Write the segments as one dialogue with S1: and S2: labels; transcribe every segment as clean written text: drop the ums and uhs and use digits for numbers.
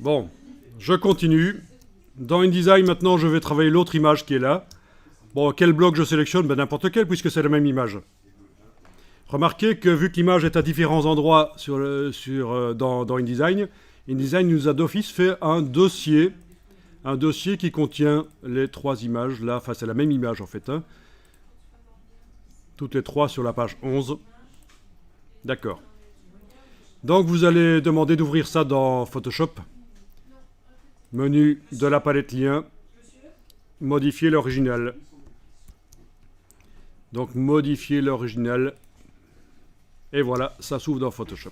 S1: Bon, je continue. Dans InDesign, maintenant, je vais travailler l'autre image qui est là. Bon, quel bloc je sélectionne? Ben, n'importe quel, puisque c'est la même image. Remarquez que vu que l'image est à différents endroits dans InDesign, InDesign nous a d'office fait un dossier qui contient les trois images. Là, enfin, c'est la même image en fait. Hein. Toutes les trois sur la page 11. D'accord. Donc, vous allez demander d'ouvrir ça dans Photoshop. Menu de la palette lien. Modifier l'original. Donc, modifier l'original. Et voilà, ça s'ouvre dans Photoshop.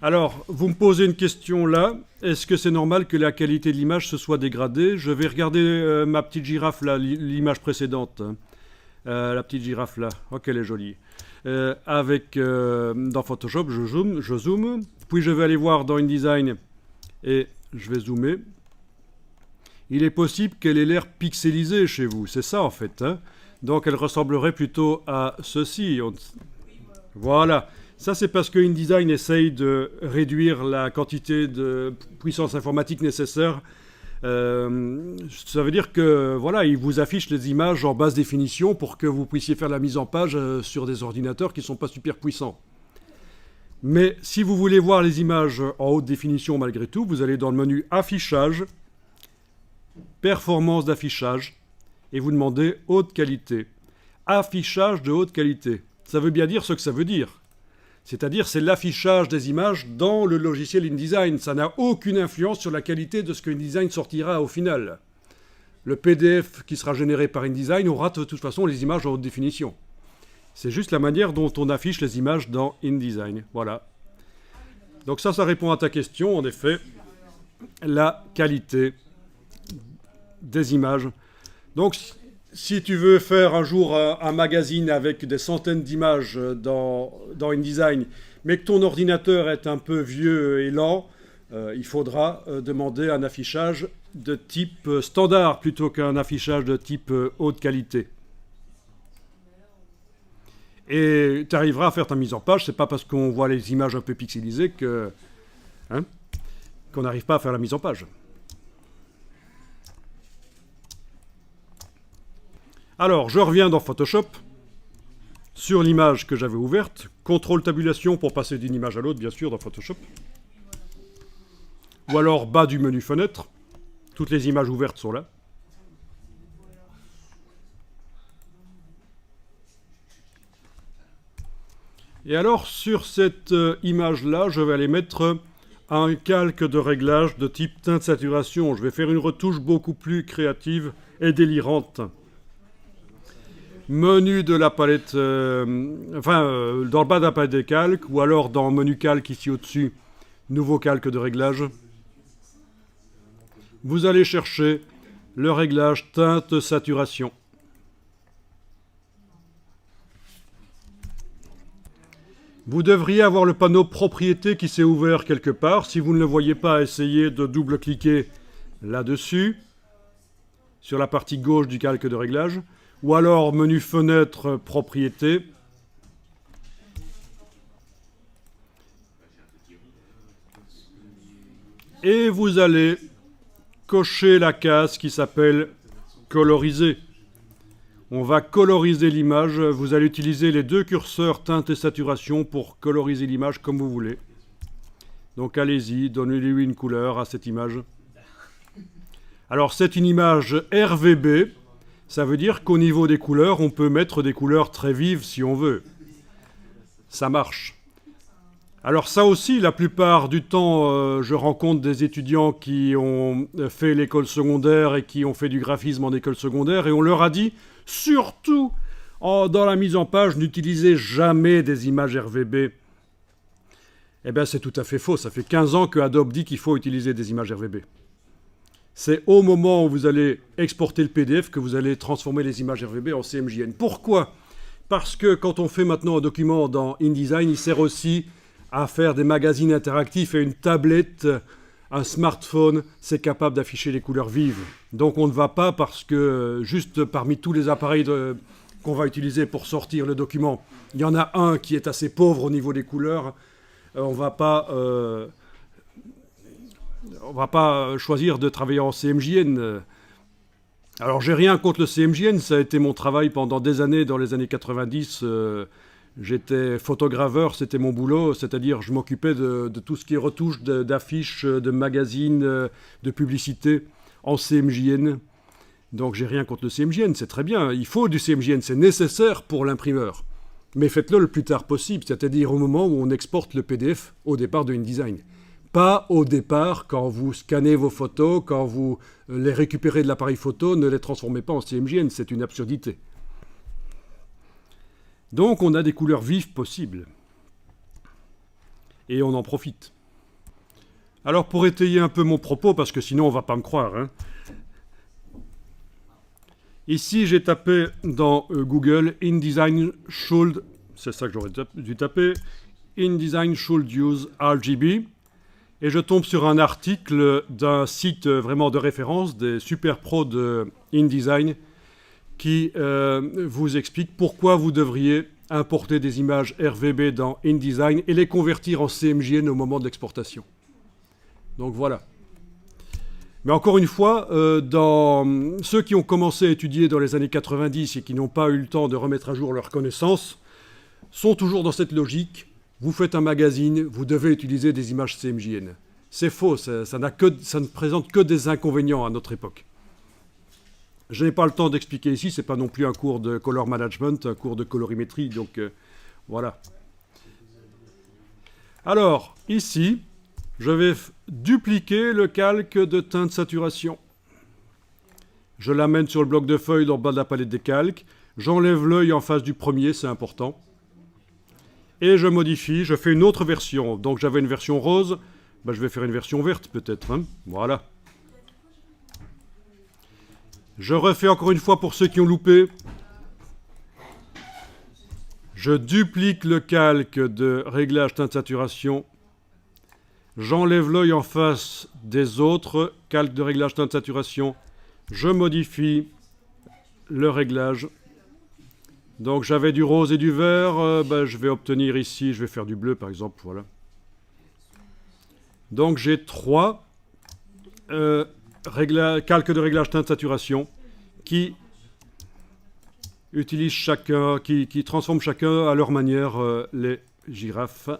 S1: Alors, vous me posez une question là. Est-ce que c'est normal que la qualité de l'image se soit dégradée? Je vais regarder ma petite girafe là, l'image précédente. La petite girafe là. Oh, qu'elle est jolie. Dans Photoshop, je zoome. Puis je vais aller voir dans InDesign et je vais zoomer. Il est possible qu'elle ait l'air pixelisée chez vous. C'est ça en fait. Hein. Donc elle ressemblerait plutôt à ceci. Voilà. Ça, c'est parce que InDesign essaye de réduire la quantité de puissance informatique nécessaire. Ça veut dire que, voilà, il vous affiche les images en basse définition pour que vous puissiez faire la mise en page sur des ordinateurs qui ne sont pas super puissants. Mais si vous voulez voir les images en haute définition malgré tout, vous allez dans le menu Affichage, Performance d'affichage, et vous demandez Haute qualité. Affichage de haute qualité. Ça veut bien dire ce que ça veut dire. C'est-à-dire, c'est l'affichage des images dans le logiciel InDesign. Ça n'a aucune influence sur la qualité de ce que InDesign sortira au final. Le PDF qui sera généré par InDesign aura de toute façon les images en haute définition. C'est juste la manière dont on affiche les images dans InDesign. Voilà. Donc ça répond à ta question, en effet. La qualité des images. Donc, si tu veux faire un jour un magazine avec des centaines d'images dans InDesign, mais que ton ordinateur est un peu vieux et lent, il faudra demander un affichage de type standard plutôt qu'un affichage de type haute qualité. Et tu arriveras à faire ta mise en page. C'est pas parce qu'on voit les images un peu pixelisées qu'on n'arrive pas à faire la mise en page. Alors, je reviens dans Photoshop, sur l'image que j'avais ouverte, contrôle tabulation pour passer d'une image à l'autre, bien sûr, dans Photoshop. Ou alors, bas du menu fenêtre, toutes les images ouvertes sont là. Et alors, sur cette image-là, je vais aller mettre un calque de réglage de type teinte saturation. Je vais faire une retouche beaucoup plus créative et délirante. Menu de la palette, dans le bas de la palette des calques, ou alors dans menu calque ici au-dessus, nouveau calque de réglage. Vous allez chercher le réglage teinte saturation. Vous devriez avoir le panneau propriété qui s'est ouvert quelque part. Si vous ne le voyez pas, essayez de double-cliquer là-dessus, sur la partie gauche du calque de réglage. Ou alors menu fenêtre propriété. Et vous allez cocher la case qui s'appelle coloriser. On va coloriser l'image. Vous allez utiliser les deux curseurs teinte et saturation pour coloriser l'image comme vous voulez. Donc allez-y, donnez-lui une couleur à cette image. Alors c'est une image RVB. Ça veut dire qu'au niveau des couleurs, on peut mettre des couleurs très vives si on veut. Ça marche. Alors ça aussi, la plupart du temps, je rencontre des étudiants qui ont fait l'école secondaire et qui ont fait du graphisme en école secondaire, et on leur a dit, surtout dans la mise en page, n'utilisez jamais des images RVB. Eh bien, c'est tout à fait faux. Ça fait 15 ans que Adobe dit qu'il faut utiliser des images RVB. C'est au moment où vous allez exporter le PDF que vous allez transformer les images RVB en CMJN. Pourquoi? Parce que quand on fait maintenant un document dans InDesign, il sert aussi à faire des magazines interactifs, et une tablette, un smartphone, c'est capable d'afficher les couleurs vives. Donc on ne va pas, parce que juste parmi tous les appareils qu'on va utiliser pour sortir le document, il y en a un qui est assez pauvre au niveau des couleurs, on ne va pas on ne va pas choisir de travailler en CMJN. Alors, j'ai rien contre le CMJN, ça a été mon travail pendant des années, dans les années 90. J'étais photograveur, c'était mon boulot, c'est-à-dire je m'occupais de tout ce qui est retouche d'affiches, de magazines, de publicités en CMJN. Donc j'ai rien contre le CMJN, c'est très bien, il faut du CMJN, c'est nécessaire pour l'imprimeur. Mais faites-le le plus tard possible, c'est-à-dire au moment où on exporte le PDF au départ de InDesign. Pas au départ, quand vous scannez vos photos, quand vous les récupérez de l'appareil photo, ne les transformez pas en CMJN, c'est une absurdité. Donc on a des couleurs vives possibles. Et on en profite. Alors pour étayer un peu mon propos, parce que sinon on ne va pas me croire, hein. Ici j'ai tapé dans Google InDesign should, c'est ça que j'aurais dû taper, InDesign should use RGB. Et je tombe sur un article d'un site vraiment de référence, des super pros de InDesign, qui vous explique pourquoi vous devriez importer des images RVB dans InDesign et les convertir en CMJN au moment de l'exportation. Donc voilà. Mais encore une fois, dans ceux qui ont commencé à étudier dans les années 90 et qui n'ont pas eu le temps de remettre à jour leurs connaissances, sont toujours dans cette logique. Vous faites un magazine, vous devez utiliser des images CMJN. C'est faux, ça ne présente que des inconvénients à notre époque. Je n'ai pas le temps d'expliquer ici, ce n'est pas non plus un cours de color management, un cours de colorimétrie, donc voilà. Alors, ici, je vais dupliquer le calque de teinte saturation. Je l'amène sur le bloc de feuilles en bas de la palette des calques. J'enlève l'œil en face du premier, c'est important. Et je modifie, je fais une autre version. Donc j'avais une version rose, ben, je vais faire une version verte peut-être. Hein. Voilà. Je refais encore une fois pour ceux qui ont loupé. Je duplique le calque de réglage teinte saturation. J'enlève l'œil en face des autres calques de réglage teinte saturation. Je modifie le réglage. Donc j'avais du rose et du vert, ben, je vais obtenir ici, je vais faire du bleu par exemple, voilà. Donc j'ai trois calques de réglage teinte saturation qui utilisent chacun, qui transforment chacun à leur manière les girafes.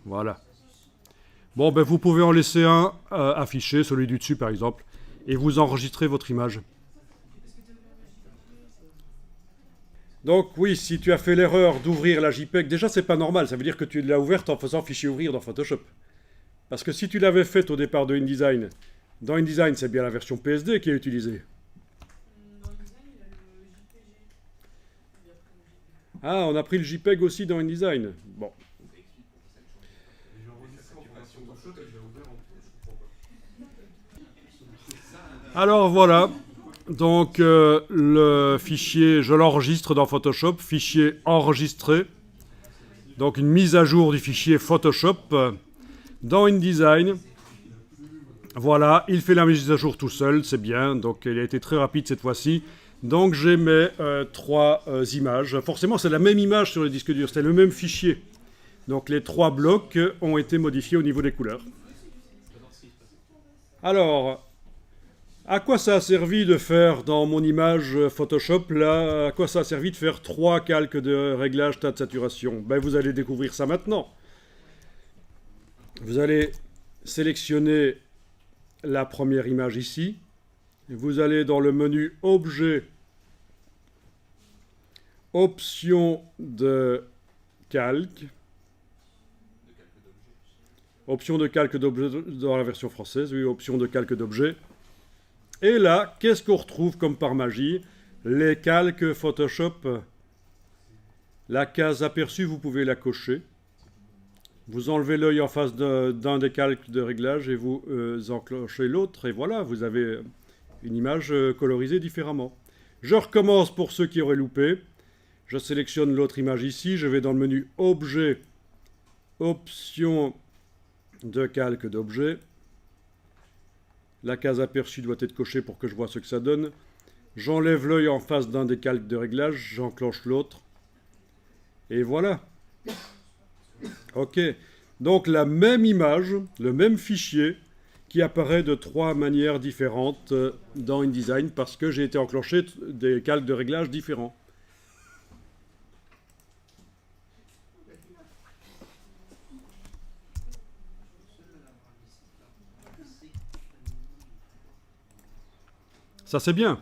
S1: Voilà. Bon, ben vous pouvez en laisser un affiché, celui du dessus par exemple. Et vous enregistrez votre image. Donc oui, si tu as fait l'erreur d'ouvrir la JPEG, déjà c'est pas normal, ça veut dire que tu l'as ouverte en faisant fichier ouvrir dans Photoshop. Parce que si tu l'avais faite au départ de InDesign, dans InDesign c'est bien la version PSD qui est utilisée. Ah, on a pris le JPEG aussi dans InDesign. Bon. Alors voilà, donc le fichier, je l'enregistre dans Photoshop, fichier enregistré. Donc une mise à jour du fichier Photoshop dans InDesign. Voilà, il fait la mise à jour tout seul, c'est bien, donc il a été très rapide cette fois-ci. Donc j'ai mes trois images. Forcément c'est la même image sur le disque dur, c'est le même fichier. Donc les trois blocs ont été modifiés au niveau des couleurs. Alors, à quoi ça a servi de faire dans mon image Photoshop, là, à quoi ça a servi de faire trois calques de réglage teinte saturation? Ben, vous allez découvrir ça maintenant. Vous allez sélectionner la première image ici. Vous allez dans le menu Objet, Options de calque. Option de calque d'objet dans la version française, oui, option de calque d'objet. Et là, qu'est-ce qu'on retrouve comme par magie? Les calques Photoshop. La case aperçue, vous pouvez la cocher. Vous enlevez l'œil en face d'un des calques de réglage et vous enclenchez l'autre. Et voilà, vous avez une image colorisée différemment. Je recommence pour ceux qui auraient loupé. Je sélectionne l'autre image ici. Je vais dans le menu Objet, Options de calque d'objet. La case aperçue doit être cochée pour que je vois ce que ça donne. J'enlève l'œil en face d'un des calques de réglage, j'enclenche l'autre. Et voilà. OK. Donc la même image, le même fichier, qui apparaît de 3 manières différentes dans InDesign parce que j'ai été enclenché des calques de réglage différents. Ça c'est bien.